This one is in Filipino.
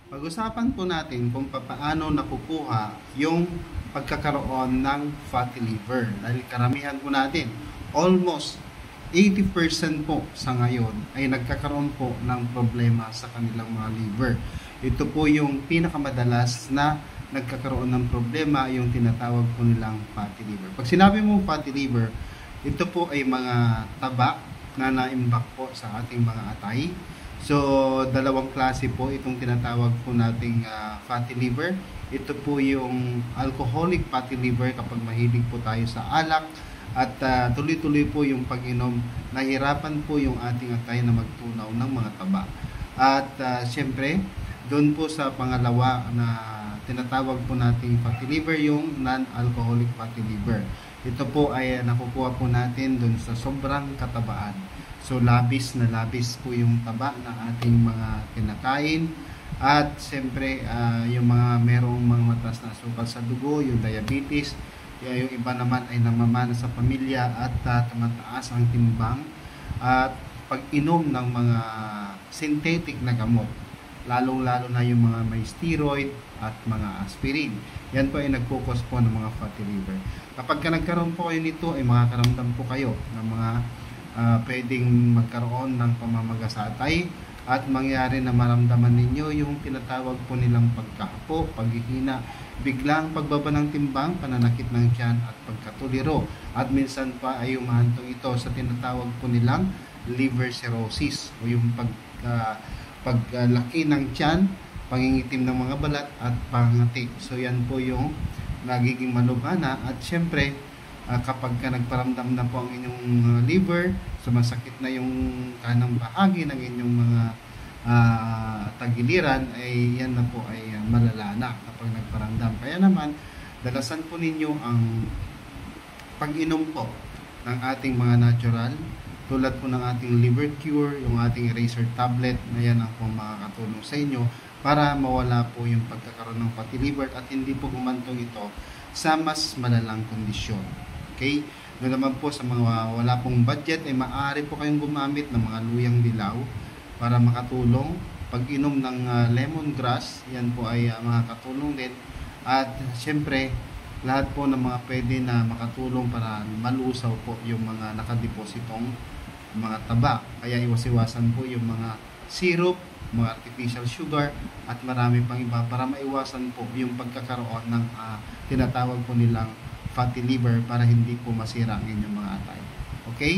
Pag-usapan po natin kung paano nakukuha yung pagkakaroon ng fatty liver. Dahil karamihan po natin, almost 80% po sa ngayon ay nagkakaroon po ng problema sa kanilang mga liver. Ito po yung pinakamadalas na nagkakaroon ng problema, yung tinatawag po nilang fatty liver. Pag sinabi mo fatty liver, ito po ay mga taba na naimbak po sa ating mga atay. So, dalawang klase po itong tinatawag po nating fatty liver. Ito po yung alcoholic fatty liver kapag mahilig po tayo sa alak at tuloy-tuloy po yung pag-inom, nahirapan po yung ating atay na magtunaw ng mga taba. At syempre, doon po sa pangalawa na tinatawag po nating fatty liver, yung non-alcoholic fatty liver. Ito po ay nakukuha po natin doon sa sobrang katabaan. So, labis na labis po yung taba ng ating mga kinakain. At siyempre, yung mga merong mga mataas na asukal sa dugo, yung diabetes, yung iba naman ay namamana sa pamilya at tumataas ang timbang. At pag-inom ng mga synthetic na gamot, lalong-lalo na yung mga may steroid at mga aspirin. Yan po ay nagkukos po ng mga fatty liver. Kapag nagkaroon po kayo nito, ay makakaramdam po kayo ng mga pwedeng magkaroon ng pamamaga sa atay at mangyari na maramdaman ninyo yung tinatawag po nilang pagkahapo, paghihina, biglang pagbaba ng timbang, pananakit ng tiyan at pagkatuliro. At minsan pa ay umahantong ito sa tinatawag po nilang liver cirrhosis o yung paglaki ng tiyan, pangingitim ng mga balat at pangati. So yan po yung nagiging malubhana at syempre kapag nagparamdam na po ang inyong liver, sumasakit na yung kanang bahagi ng inyong mga tagiliran, ay yan na po ay malala na kapag nagparamdam. Kaya naman, dalasan po ninyo ang pag-inom po ng ating mga natural, tulad po ng ating liver cure, yung ating eraser tablet, na yan ang po makakatulong sa inyo para mawala po yung pagkakaroon ng fatty liver at hindi po gumantong ito sa mas malalang kondisyon. Okay? Doon naman po sa mga wala pong budget ay maaari po kayong gumamit ng mga luyang dilaw para makatulong. Pag-inom ng lemongrass, yan po ay makakatulong din. At syempre, lahat po ng mga pwede na makatulong para malusaw po yung mga nakadepositong mga taba. Kaya iwas-iwasan po yung mga syrup, mga artificial sugar at marami pang iba para maiwasan po yung pagkakaroon ng tinatawag po nilang fatty liver para hindi po masira ang inyong mga atay. Okay?